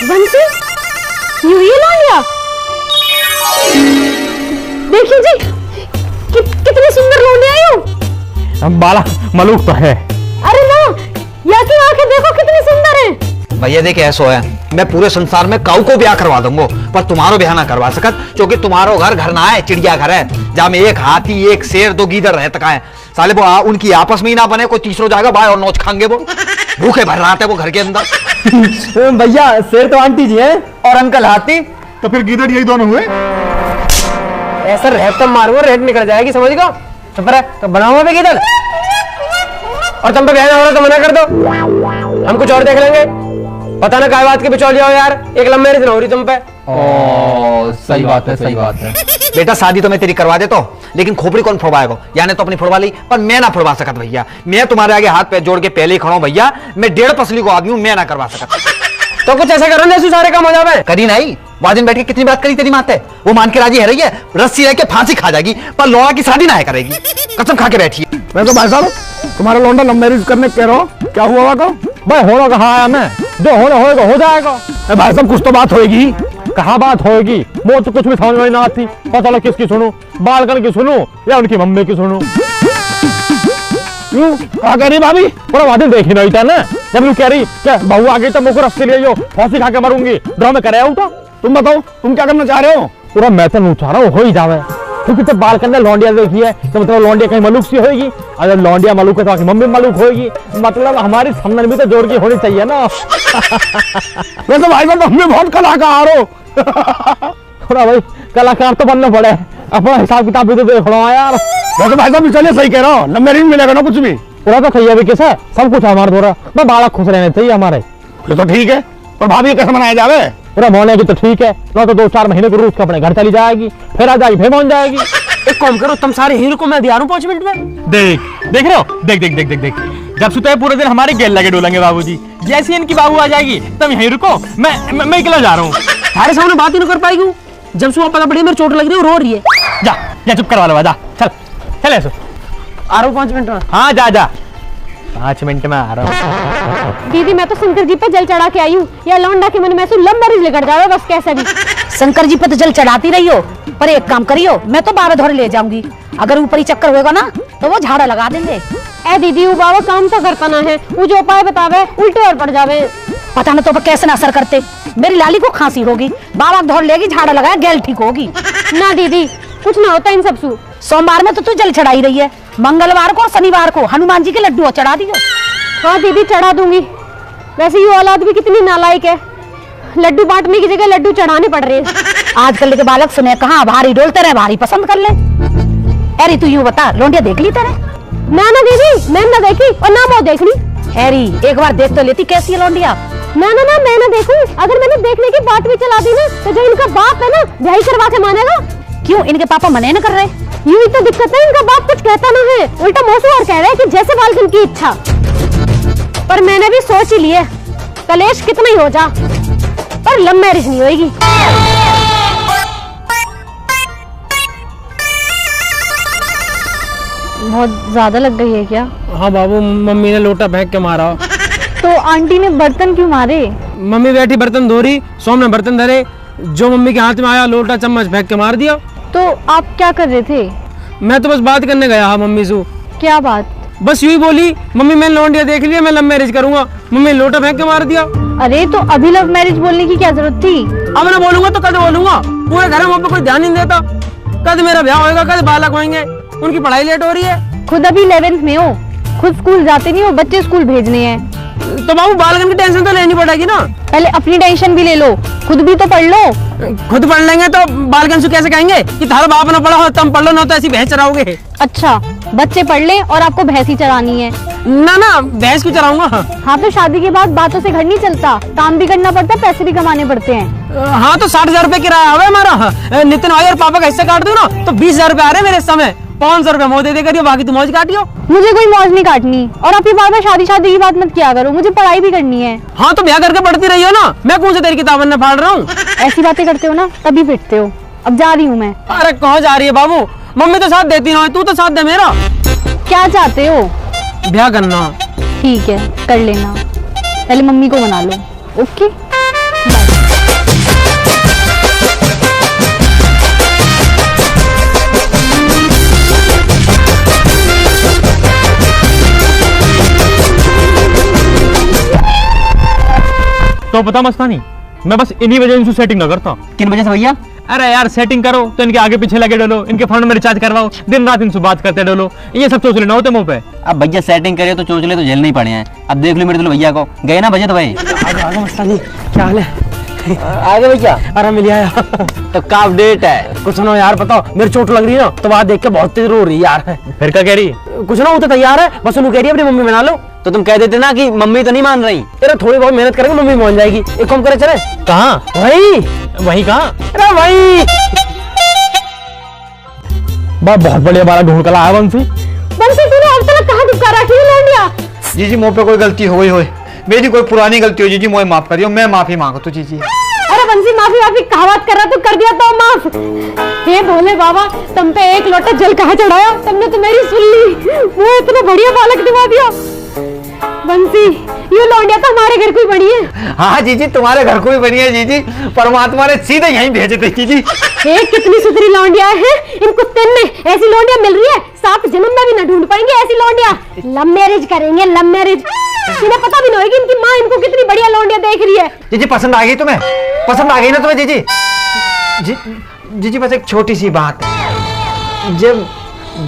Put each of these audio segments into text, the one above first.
बंसी, ये लौंडिया देखिए जी, कितनी सुंदर लौंडिया है यो। बाला मलूक तो है। अरे ना, यहाँ की आंखें देखो कितनी सुंदर है। भैया देखे ऐसो है, मैं पूरे संसार में काऊ को ब्याह करवा दूंगा, पर तुम्हारो ब्याह ना करवा सकत, क्योंकि तुम्हारो घर ना है, चिड़िया घर है, जहाँ में एक हाथी, एक शेर, 2 गीदड़ रह तक है साले। वो उनकी आपस में ही ना बने, कोई तीसरो जाएगा भाई और नोच खाएंगे, वो भूखे भर रहा है वो घर के अंदर। भैया शेर तो आंटी जी है और अंकल हाथी, तो फिर गीदड़ यही दोनों हुए। ऐसा रेत तो मारूंगा, रेत निकल जाएगी, समझ गो। तो पर तो बनाऊंगा मैं गीदड़, और तुम पे बहन हो रहा तो मना कर दो, हम कुछ और देख लेंगे। पता ना काय बात के बिचौल जाओ यार, एक लव मैरिज ना हो रही तुम पे। सही बात है, सही बात है। बेटा शादी तो मैं तेरी करवा देता हूँ, लेकिन खोपड़ी कौन फोड़वाएगा? यानी तो अपनी फोड़वा ली, पर मैं ना फोड़वा सकत भैया। मैं तुम्हारे आगे हाथ पैर जोड़ के पहले ही खड़ा हूँ भैया, मैं 1.5 पसली को आदमी हूँ, मैं ना करवा सकत। तो कुछ ऐसा करो ना, सारे काम हो जावे। करी नहीं, वाजिन बैठ के कितनी बात करी तेरी माते, वो मान के राजी है रही है, रस्सी रह के फांसी खा जाएगी, पर लौड़ा की शादी ना है करेगी, कसम खा के बैठी है। मैं तो भाई साहब तुम्हारा लौंडा लव मैरिज करने कह रहा हूँ, क्या हुआ तो? भाई होना कहा आया मैं, जो होना होएगा हो जाएगा। भाई साहब कुछ तो बात होगी। कहाँ बात होएगी, वो तो कुछ भी समझ में ना आती, पता लग किसकी सुनूं, बालकन की सुनूं या उनकी मम्मी की सुनूं। क्यों क्या कह रही भाभी? पूरा वादन देखी नहीं था ना, जब तू कह रही क्या बहू आ गई तो मुझको रस्सी ले जाओ, फांसी खा के मरूंगी, ड्रामे करे आऊं तो। तुम बताओ तुम क्या करना चाह रहे हो? पूरा मैं तो नहीं चाह रहा हूँ, हो ही जावे, क्योंकि जब बाल करने लौंडिया देखी है तो मतलब लौंडिया कहीं मलूक सी होगी, अगर लौंडिया मलूक है तो आखिर मम्मी मलूक होगी, मतलब हमारी समझ भी तो जोड़ की होनी चाहिए ना। वैसे भाई साहब हम भी बहुत कलाकार हो। थोड़ा भाई कलाकार तो बनना पड़े, अपना हिसाब किताब भी तो देख लो यार। वैसे भाई साहब चलिए सही कह रहा हूँ, लव मैरिज मिलेगा ना कुछ भी? पूरा तो सही है, कैसा सब कुछ हमारे द्वारा, मैं बाला खुश रहने चाहिए हमारे। ये तो ठीक है, पर भाभी कैसे मनाया जावे? पूरा मोनेगी तो ठीक है, ना तो 2-4 महीने को रूस के अपने घर चली जाएगी, फिर आ जाएगी, फिर पहुंच जाएगी। एक काम करो, तुम सारे हीरो को मैं दिया रहा हूं 5 मिनट में। देख रहे हो, देख देख देख देख देख, जब सुते पूरे दिन हमारे गेल लगे डोलेंगे बाबूजी, जैसी इनकी बाबू आ जाएगी तुम यहीं रुको, मैं अकेला जा रहा हूँ। सारे सामने बात ही नहीं कर पाएगी, जब सुबह पता पड़ी मेरे चोट लग रही है, रो रही है। जा चुप करवा लो, जा चल चल ऐसे आ रहा हूँ 5 मिनट में। हाँ जा 5 मिनट में आ रहा हूँ। दीदी मैं तो शंकर जी पे जल चढ़ा के आई हूँ, या लौंडा के मन में लव मैरिज लेकर जाओ बस, कैसे भी। शंकर जी पे तो जल चढ़ाती रही हो, पर एक काम करियो, मैं तो बाबा धोरे ले जाऊंगी, अगर ऊपर ही चक्कर होगा ना तो वो झाड़ा लगा देंगे। ए दीदी वो बाबा काम तो करता ना है, वो जो उपाय बतावे उल्टे और पड़ जावे। पता ना तो कैसे ना असर करते, मेरी लाली को खांसी होगी, बाबा धोर लेगी, झाड़ा लगाया, गैल ठीक होगी। ना दीदी कुछ ना होता इन सब से। सोमवार में तो तू जल चढ़ाई रही है, मंगलवार को और शनिवार को हनुमान जी के लड्डू चढ़ा दियो। हाँ दीदी चढ़ा दूंगी, वैसे ये औलाद भी कितनी नालायक है, लड्डू बांटने की जगह लड्डू चढ़ाने पड़ रहे हैं। आजकल के बालक सुने कहाँ भारी डोलते रहे, भारी पसंद कर ले। अरे तू यूँ बता, लौंडिया देख ली तेरे? ना दीदी मैंने ना देखी और ना वो देख ली। अरे एक बार देख तो लेती कैसी है लौंडिया। ना मैं ना देखूं, अगर मैंने देखने की बात भी चला दी ना तो जो इनका बाप है ना ब्याह करवा के मानेगा। क्यों इनके पापा मने न कर रहे? यूं ही तो दिक्कत है, इनका बाप कुछ कहता ना है, उल्टा मौसू और कह रहे हैं कि जैसे बालकन की इच्छा। पर मैंने भी सोच ही लिए, कलेश कितना ही हो जा, पर लव मैरिज नहीं होगी। बहुत ज्यादा लग गई है क्या? हाँ बाबू, मम्मी ने लोटा फेंक के मारा। तो आंटी ने बर्तन क्यों मारे? मम्मी बैठी बर्तन धो रही, सोम ने बर्तन धरे, जो मम्मी के हाथ में आया लोटा चम्मच फेंक के मार दिया। तो आप क्या कर रहे थे? मैं तो बस बात करने गया हाँ मम्मी से। क्या बात? बस यूं ही बोली, मम्मी मैंने लौंडिया देख लिया, मैं लव मैरिज करूंगा, मम्मी लोटा फेंक के मार दिया। अरे तो अभी लव मैरिज बोलने की क्या जरूरत थी? अब मैं बोलूंगा तो कद बोलूंगा, पूरे घर में कोई ध्यान नहीं देता, कद मेरा ब्याह होएगा, कद बालक होंगे, उनकी पढ़ाई लेट हो रही है। खुद अभी 11th में हो, खुद स्कूल जाते नहीं हो, बच्चे स्कूल भेजने हैं। तो बाबू बालकन की टेंशन तो लेनी पड़ेगी ना। पहले अपनी टेंशन भी ले लो, खुद भी तो पढ़ लो। खुद पढ़ लेंगे तो बालकन से कैसे कहेंगे कि तारा बाप ना पढ़ा हो, तुम पढ़ लो, ना तो ऐसी भैंस चराओगे। अच्छा बच्चे पढ़ ले और आपको भैंस ही चरानी है? ना भैंस क्यों चराऊंगा। हाँ तो शादी के बाद बातों से घर नहीं चलता, काम भी करना पड़ता है, पैसे भी कमाने पड़ते हैं। हाँ तो 60,000 रुपए किराया है हमारा, नितिन भाई और पापा का हिस्सा काट दो ना तो 20,000 रुपए आ रहे मेरे समय, 500 रुपए मोह दे करियो, बाकी तुम मौज काटियो। मुझे कोई मौज नहीं काटनी, और आप ये बार बार शादी की बात मत किया करो, मुझे पढ़ाई भी करनी है। हाँ तो ब्याह करके पढ़ती रही हो ना, मैं कौन से तेरी किताबन में फाड़ रहा हूँ। ऐसी बातें करते हो ना तभी पिटते हो। अब जा रही हूँ मैं। अरे कहाँ जा रही है बाबू, मम्मी तो साथ देती ना, तू तो साथ दे मेरा। क्या चाहते हो? ब्याह करना। ठीक है कर लेना, पहले मम्मी को मना लो। Okay bye. तो पता मस्तानी, मैं बस इन्हीं वजह इनसे सेटिंग न करता। किन वजह से भैया? अरे यार सेटिंग करो तो इनके आगे पीछे लगे डोलो, इनके फोन में रिचार्ज करवाओ, दिन रात इनसे बात करते डोलो, ये सब सोच लेना होते मुंह पे। अब भैया सेटिंग करे तो चोचले तो झेलने ही पड़े हैं। अब देख लो मेरे दुल्हन भैया को, गए ना बजट भाई। आगे मस्तानी, क्या हाल है? आगे भैया अरे मिल आया। तो का अपडेट है? कुछ सुनो यार, बताओ मेरी चोट लग रही है ना, तो वहां देख के बहुत तेज रो रही है यार। फिर क्या कह रही? कुछ ना, वो तो तैयार है, बस उन्हें कह रही है अपनी मम्मी बना लो। तो तुम कह देते ना कि मम्मी तो नहीं मान रही। अरे थोड़ी बहुत मेहनत करेंगे, मम्मी मान जाएगी। एक काम करे चले। कहाँ? वही कहाँ? अरे भाई बहुत बढ़िया बारा ढूंढ कर आया बंसी। बंसी तूने अब तक कहाँ चिपका रखी है लौंडिया? जीजी मुँह पे कोई गलती हो गई हो, मेरी कोई पुरानी गलती हो जीजी, मुझे माफ करियो, मैं माफी मांगो तो जीजी। अरे बंसी माफी कहा बात कर रहा, तू कर दिया तो माफ। हे भोले बाबा, तुम पे एक लोटा जल कहाँ चढ़ाया, तुमने तो मेरी सुन ली, वो इतना बढ़िया बालक दिवा दिया। बंसी ये लौंडिया तो हमारे घर को ही बनी है। हाँ जीजी, तुम्हारे घर को भी बनी है जीजी, परमात्मा ने सीधे यहीं भेजे थे जीजी। ये कितनी सुथरी लौंडिया है, इन कुत्ते में ऐसी लौंडिया मिल रही है, 7 जन्म में भी न ढूंढ पाएंगे ऐसी लौंडिया। लव मैरिज करेंगे, लव मैरिज। इन्हें पता भी नहीं होगी इनकी माँ इनको कितनी बढ़िया लौंडिया देख रही है। जीजी पसंद आ गई तुम्हें? पसंद आ गई ना तुम्हें जीजी? जीजी बस एक छोटी सी बात है, जब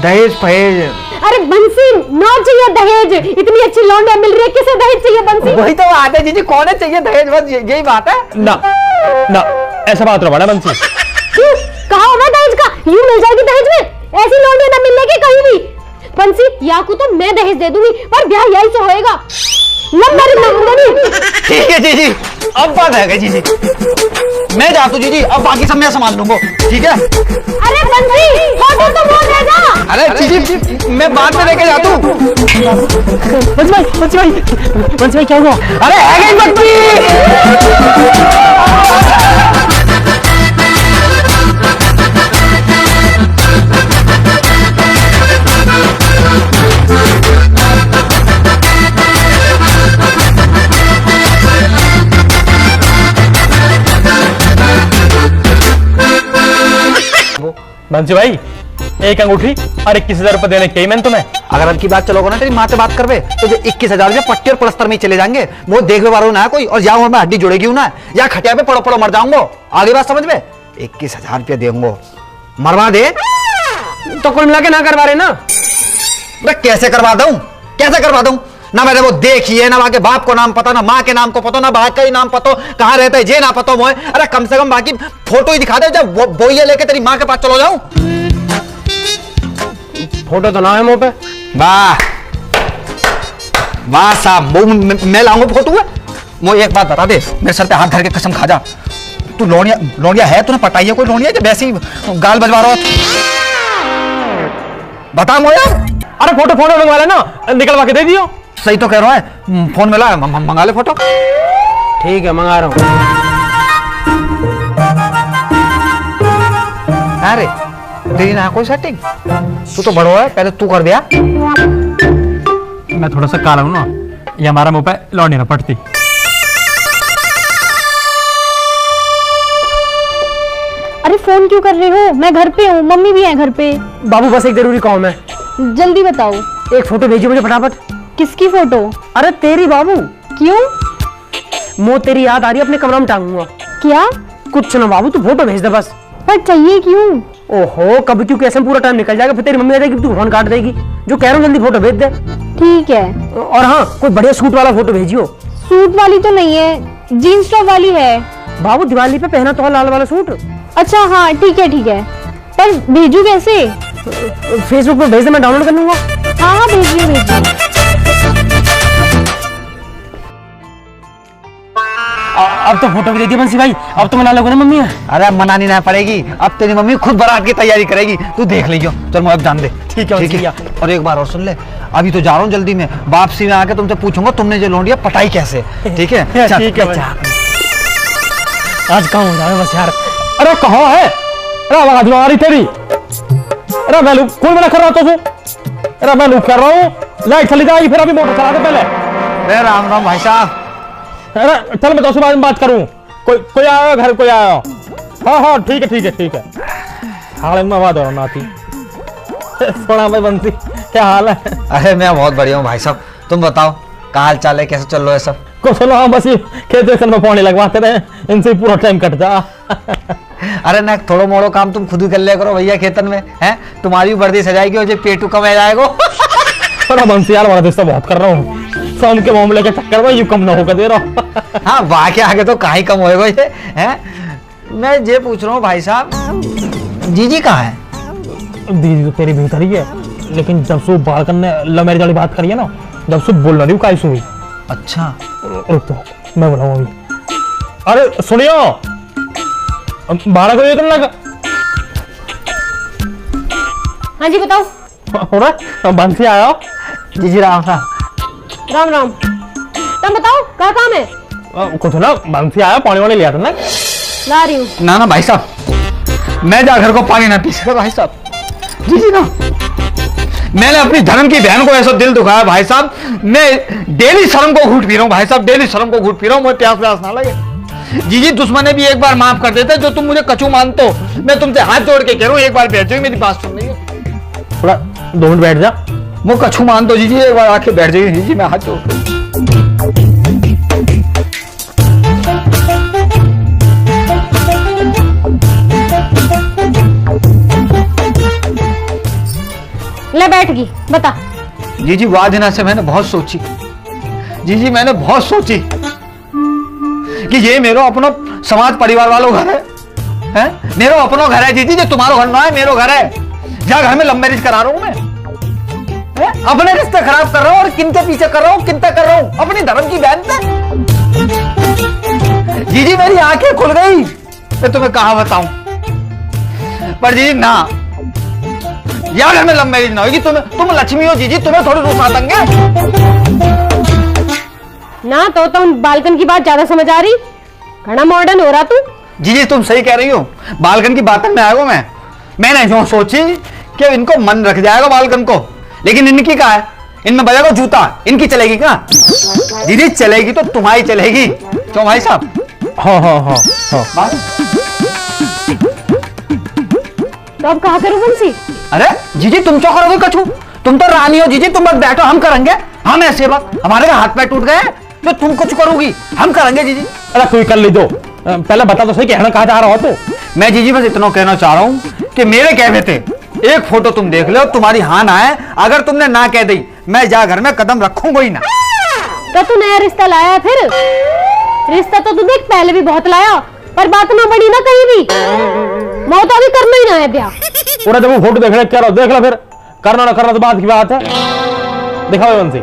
दहेज फहेज। अरे बंसी ना चाहिए दहेज, इतनी अच्छी लौंडिया मिल रही है, किसे दहेज चाहिए बंसी? वही तो बात है जीजी, कौन चाहिए दहेज, बस यही बात है ना ना, ऐसा बात रहा बंसी। क्यों कहा होगा दहेज का, यूं मिल जाएगी दहेज में, ऐसी लौंडिया ना मिलने की कहीं भी। बंसी याकू तो मैं दहेज दे दूंगी, पर ब्याह यही से होएगा, लव मैरिज ना होगा। ठीक है जीजी, अब बात है जीजी, मैं जाता हूँ जीजी, अब बाकी सब मैं संभाल लूंगा, ठीक है? अरे बंसी फोटो तो वो दे जा। अरे जीजी मैं बाद में लेके जाता हूँ। बंसी भाई क्या हुआ? अरे है गई बत्ती। बंसी भाई, एक अंगूठी और 21,000 रुपए देने के मैंने तुम्हें। अगर अब की बात चलोगे ना तेरी माँ से बात करवे तो जो 21,000 रुपये पट्टी और प्लस्तर में ही चले जाएंगे, वो देखने वालों ना कोई, और या मैं हड्डी जुड़ेगी ना, या खटिया पे पड़ो पड़ो मर जाऊंगा। आगे बात समझ में? 21,000 रुपया देंगे, मरवा दे तो कुल मिला के ना करवा रहे ना? मैं कैसे करवा दूं, कैसे करवा दूं? ना मैंने वो देखी है, ना वहां के बाप को नाम पता, ना माँ के नाम को पता, ना भाई का ही नाम पता, कहाँ रहता है जे ना पता मोए। अरे कम से कम बाकी फोटो ही दिखा दे, जब वो ये लेके तेरी माँ के पास चलो जाऊं। फोटो तो ना है मुंह पे। वाह वाह साहब, वो मैं लाऊंगा फोटो है। मुझे एक बात बता दे, मेरे सर पे हाथ धर के कसम खा जा, तू लौंडिया है, तूने पटाई है कोई लौंडिया जो वैसे ही गाल बजवा रहा हो? बता मोया। अरे फोटो मंगवा लेना, निकलवा के दे दियो। सही तो कह रहा है, फोन में ला, मंगा ले फोटो। ठीक है मंगा रहा हूँ। अरे तेरी ना कोई सेटिंग, तू तो बड़ो है, पहले तू कर दिया। मैं थोड़ा सा काला हूं ना, ये हमारा मुंह पे लौंडी ना पड़ती। अरे फोन क्यों कर रहे हो, मैं घर पे हूँ, मम्मी भी है घर पे। बाबू बस एक जरूरी काम है, जल्दी बताओ। एक फोटो भेजिए मुझे फटाफट। किसकी फोटो? अरे तेरी बाबू। क्यों? मो तेरी याद आ रही है, अपने कमरा में टांगूंगा। क्या? कुछ ना बाबू, तू फोटो भेज दे बस। पर चाहिए क्यों? ओहो, कभी क्यों कैसे पूरा टाइम निकल जाएगा, फिर तेरी मम्मी आ जाएगी, तू फोन काट देगी। जो कह रहा हूँ जल्दी फोटो भेज दे। ठीक है। और हाँ, कोई बढ़िया सूट वाला फोटो भेजियो। सूट वाली तो नहीं है, जीन्स टॉप वाली है। बाबू दिवाली पे पहना तो है लाल वाला सूट। अच्छा हाँ ठीक है, पर भेजू कैसे? फेसबुक पे भेज दे, मैं डाउनलोड कर लूंगा। हाँ भेजिए। अब तो फोटो भी दे दी बंसी भाई, अब तो मना लोगे ना मम्मी। अरे मनानी ना पड़ेगी, अब तेरी मम्मी खुद बारात की तैयारी करेगी, तू देख लीजिए। चल मुझे अब जान दे। ठीक है। और एक बार और सुन ले, अभी तो जा रहा हूँ जल्दी में, वापसी में आके तुमसे पूछूंगा तुमने जो लौंडिया पटाई कैसे, ठीक है? ठीक है। आज काम हो जाए बस यार। अरे कहाँ है? अरे आवाज आ रही तेरी। अरे मैं कौन मना कर रहा था? अरे मैं लूप कर रहा हूँ, लाइट चली जाएगी, फिर अभी मोटर चला दे पहले। अरे राम राम भाई साहब। अरे चल मैं 2 बाद में बात करूँ। कोई आया घर, कोई आया? हाँ ठीक है। हाल में आवाज और आती। थोड़ा मैं बनती, क्या हाल है? अरे मैं बहुत बढ़िया हूँ भाई साहब, तुम बताओ क्या हाल चाल है, कैसे चल रहा है सब? कुछ ना बस ये खेत में पानी लगवाते रहे, इनसे पूरा टाइम कट जा। अरे ना थोड़ो मोड़ो काम तुम खुद ही कर लिया करो भैया खेतन में, हैं तुम्हारी वर्दी सजाएगी और जो पेटू कम आ जाएगा। थोड़ा बंसी यार, बड़ा रिश्ता बहुत कर रहा हूँ, शाम के मामले के चक्कर में यू कम ना होकर दे रहा हूँ। हाँ वाह के आगे तो कहीं कम होएगा ये, हैं मैं ये पूछ रहा हूँ भाई साहब, जीजी कहाँ है? दीदी तो तेरी भीतर ही है, लेकिन जब से बालकन ने लव मैरिज वाली बात करी है ना, जब से बोल रही हूँ काई हुई। अच्छा रुक तो मैं बुलाऊँ अभी। अरे सुनियो, 12 को इतना लगा। हाँ जी बताओ। हो रहा बंसी आया। जीजी राम राम। राम राम। तुम बताओ क्या काम है? कुछ ना, बंसी आया, पानी वानी लिया था ना, ला रही हूँ। ना ना भाई साहब, मैं जा घर को पानी ना पी सका भाई साहब। जीजी ना, मैंने अपनी धर्म की बहन को ऐसा दिल दुखाया भाई साहब, मैं डेली शर्म को घूट पी रहा हूँ भाई साहब, डेली शर्म को घूट पी रहा हूँ, मुझे प्यास प्यास ना लगे। जीजी दुश्मन भी एक बार माफ कर देते, जो तुम मुझे कचू मानते हो, मैं तुमसे हाथ जोड़ के कह रहा हूँ एक बार बैठ जाओ, मेरी बात सुन रही हो। थोड़ा 2 मिनट बैठ जा। वो कछू मान दो जीजी, एक बार आके बैठ जाइए जीजी, मैं हाथ जोड़ के। ले बैठ गई, बता। जीजी वाह दिना से मैंने बहुत सोची, जीजी मैंने बहुत सोची कि ये मेरा अपना समाज परिवार वालों घर है, मेरा अपना घर है जीजी, जो तुम्हारा घर ना है, मेरा घर है, जहाँ घर में लव मैरिज करा रहा हूं मैं, अपने रिश्ते खराब कर रहा हूं, और किनके पीछे कर रहा हूं, किनते कर रहा हूं, अपनी धर्म की बहन से। जीजी मेरी आंखें खुल गई, मैं तुम्हें कहां बताऊं, पर जीजी ना, यार घर में लव मैरिज ना होगी, तुम लक्ष्मी हो जीजी, तुम्हें थोड़ी रुसा देंगे ना, तो तुम बालकन की बात ज्यादा समझ आ रही, घना मॉडर्न हो रहा तू। जीजी तुम सही कह रही हो, बालकन की बातन में आएगा मैंने जो सोची कि इनको मन रख जाएगा बालकन को, लेकिन इनकी क्या है, इनमें बजाएगा जूता, इनकी चलेगी क्या? दीदी चलेगी तो तुम्हारी चलेगी, क्यों भाई साहब? हाँ हाँ हाँ हाँ। तो अब कहा करूं बंसी? अरे जीजी तुम क्यों करोगे कछू, तुम तो रानी हो जीजी, तुम बस बैठो, हम करेंगे, हम ऐसे वक्त हमारे हाथ पैर टूट गए तो तुम कुछ करोगी, हम करेंगे जीजी। अरे तू कर ली दो, पहले बता तो सही कहना कहाँ जा रहा हो तो। मैं जीजी बस इतना कहना चाह रहा हूँ कि मेरे कहने थे एक फोटो तुम देख लो, तुम्हारी हाँ ना है, अगर तुमने ना कह दी मैं जा घर में कदम रखूंगा ही ना। तो तू नया रिश्ता लाया फिर? रिश्ता तो तू देख पहले भी बहुत लाया, पर बात ना बड़ी ना कहीं भी, मैं तो अभी करना ही ना है ब्याह। पूरा जब वो फोटो देख रहे, क्या देख लो फिर, करना ना करना तो बात की बात है। दिखाओ बंसी।